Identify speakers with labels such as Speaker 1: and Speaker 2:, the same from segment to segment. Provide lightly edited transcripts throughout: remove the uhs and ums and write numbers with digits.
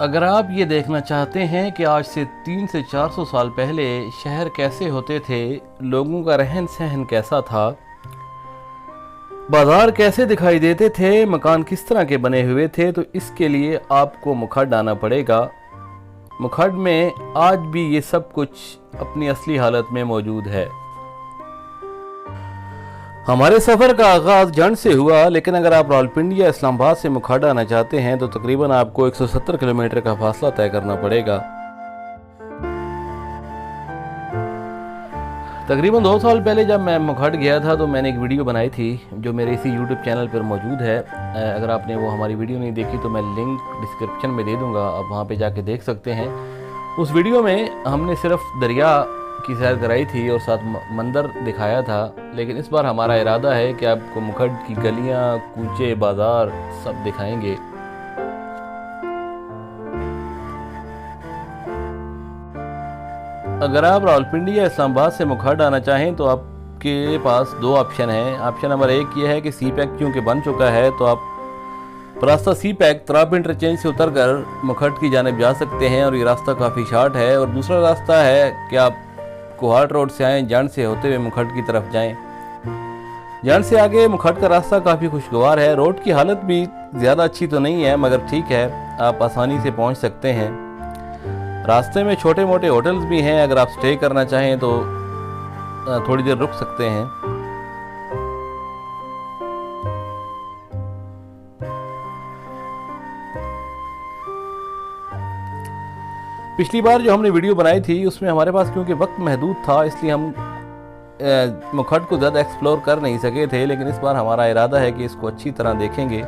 Speaker 1: अगर आप ये देखना चाहते हैं कि आज से 300 से 400 साल पहले शहर कैसे होते थे, लोगों का रहन सहन कैसा था, बाजार कैसे दिखाई देते थे, मकान किस तरह के बने हुए थे, तो इसके लिए आपको मुखर्ड आना पड़ेगा। मुखर्ड में आज भी ये सब कुछ अपनी असली हालत में मौजूद है। हमारे सफ़र का आगाज़ जंड से हुआ, लेकिन अगर आप रावलपिंडी या इस्लामाबाद से मुखर्ड आना चाहते हैं तो तकरीबन आपको 170 किलोमीटर का फासला तय करना पड़ेगा। तकरीबन 2 साल पहले जब मैं मुखर्ड गया था तो मैंने एक वीडियो बनाई थी जो मेरे इसी यूट्यूब चैनल पर मौजूद है। अगर आपने वो हमारी वीडियो नहीं देखी तो मैं लिंक डिस्क्रिप्शन में दे दूँगा, आप वहाँ पे जाके देख सकते हैं। उस वीडियो में हमने सिर्फ दरिया की सैर कराई थी और साथ मंदिर दिखाया था, लेकिन इस बार हमारा इरादा है कि आपको मुखर्ड की गलियां, कूचे, बाजार सब दिखाएंगे। अगर आप रावलपिंडी या इस्लामाबाद से मुखर्ड आना चाहें तो आपके पास 2 ऑप्शन हैं। ऑप्शन नंबर 1 ये है कि सी पैक क्योंकि बन चुका है तो आप रास्ता सी पैक तराब इंटरचेंज से उतरकर मुखर्ड की जानिब जा सकते हैं और ये रास्ता काफ़ी शॉर्ट है। और दूसरा रास्ता है कि आप कोहाट रोड से आएँ, जंड से होते हुए मुखर्ड की तरफ जाएं। जंड से आगे मुखर्ड का रास्ता काफ़ी खुशगवार है। रोड की हालत भी ज़्यादा अच्छी तो नहीं है, मगर ठीक है, आप आसानी से पहुंच सकते हैं। रास्ते में छोटे मोटे होटल्स भी हैं, अगर आप स्टे करना चाहें तो थोड़ी देर रुक सकते हैं। पिछली बार जो हमने वीडियो बनाई थी उसमें हमारे पास क्योंकि वक्त महदूद था, इसलिए हम मुखर्ड को ज़्यादा एक्सप्लोर कर नहीं सके थे, लेकिन इस बार हमारा इरादा है कि इसको अच्छी तरह देखेंगे।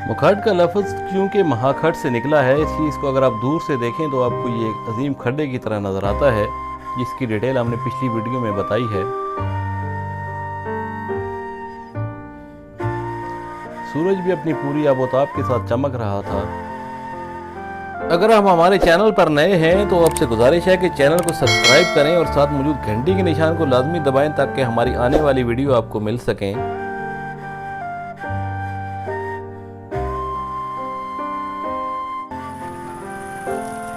Speaker 1: मुखर्ड का लफ्ज़ क्योंकि महाखट से निकला है, इसलिए इसको अगर आप दूर से देखें तो आपको ये एक अजीम खड्डे की तरह नज़र आता है, जिसकी डिटेल हमने पिछली वीडियो में बताई है। सूरज भी अपनी पूरी आबोताब के साथ चमक रहा था। अगर आप हमारे चैनल पर नए हैं तो आपसे गुजारिश है कि चैनल को सब्सक्राइब करें और साथ मौजूद घंटी के निशान को लाजमी दबाएं ताकि हमारी आने वाली वीडियो आपको मिल सकें।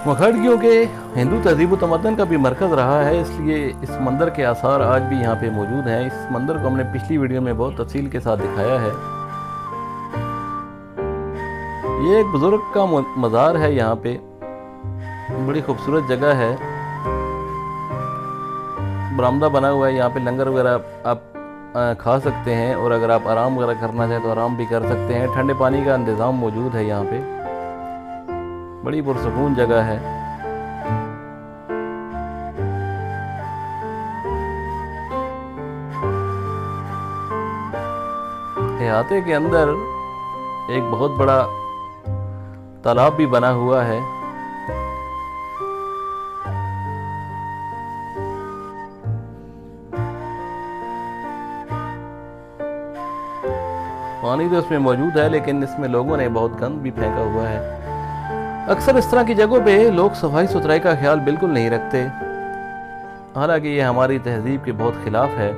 Speaker 1: मुखर्ड क्योंकि हिंदू तहजीब व तमद्दन का भी मरकज़ रहा है, इसलिए इस मंदिर के आसार आज भी यहाँ पे मौजूद हैं। इस मंदिर को हमने पिछली वीडियो में बहुत तफसील के साथ दिखाया है। ये एक बुजुर्ग का मज़ार है, यहाँ पे बड़ी खूबसूरत जगह है। बरामदा बना हुआ है, यहाँ पे लंगर वगैरह आप खा सकते हैं और अगर आप आराम वगैरह करना चाहें तो आराम भी कर सकते हैं। ठंडे पानी का इंतज़ाम मौजूद है यहाँ पे, बड़ी पुरसकून जगह है। अहाते के अंदर एक बहुत बड़ा तालाब भी बना हुआ है। पानी तो इसमें मौजूद है, लेकिन इसमें लोगों ने बहुत गंद भी फेंका हुआ है। अक्सर इस तरह की जगहों पे लोग सफाई सुथराई का ख्याल बिल्कुल नहीं रखते, हालांकि ये हमारी तहजीब के बहुत खिलाफ है।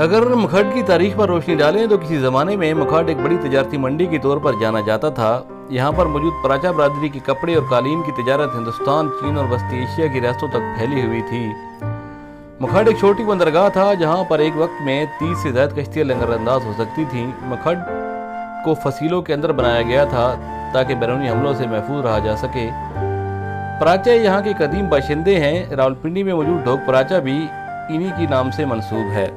Speaker 1: अगर मुखर्ड की तारीख पर रोशनी डालें तो किसी ज़माने में मुखर्ड एक बड़ी तिजारती मंडी के तौर पर जाना जाता था। यहाँ पर मौजूद पराचा बरादरी की कपड़े और कालीन की तिजारत हिंदुस्तान, चीन और वस्ती एशिया की रियासतों तक फैली हुई थी। मुखर्ड एक छोटी बंदरगाह था जहाँ पर एक वक्त में 30 से ज़्यादा कश्तियाँ लंगरअंदाज हो सकती थीं। मुखर्ड को फसीलों के अंदर बनाया गया था ताकि बैरूनी हमलों से महफूज रहा जा सके। पराचा यहाँ के कदीम बाशिंदे हैं। रावलपिंडी में मौजूद ढोक पराचा भी इन्हीं की नाम से मंसूब है।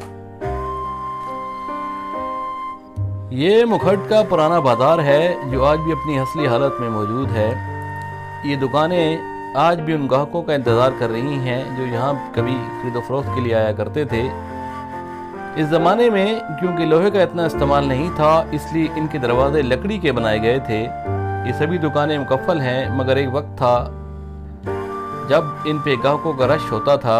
Speaker 1: ये मुखर्ड का पुराना बाजार है जो आज भी अपनी असली हालत में मौजूद है। ये दुकानें आज भी उन ग्राहकों का इंतज़ार कर रही हैं जो यहाँ कभी खरीदो फरोख्त के लिए आया करते थे। इस ज़माने में क्योंकि लोहे का इतना इस्तेमाल नहीं था, इसलिए इनके दरवाजे लकड़ी के बनाए गए थे। ये सभी दुकानें मुकफ्फल हैं, मगर एक वक्त था जब इन पे ग्राहकों का रश होता था।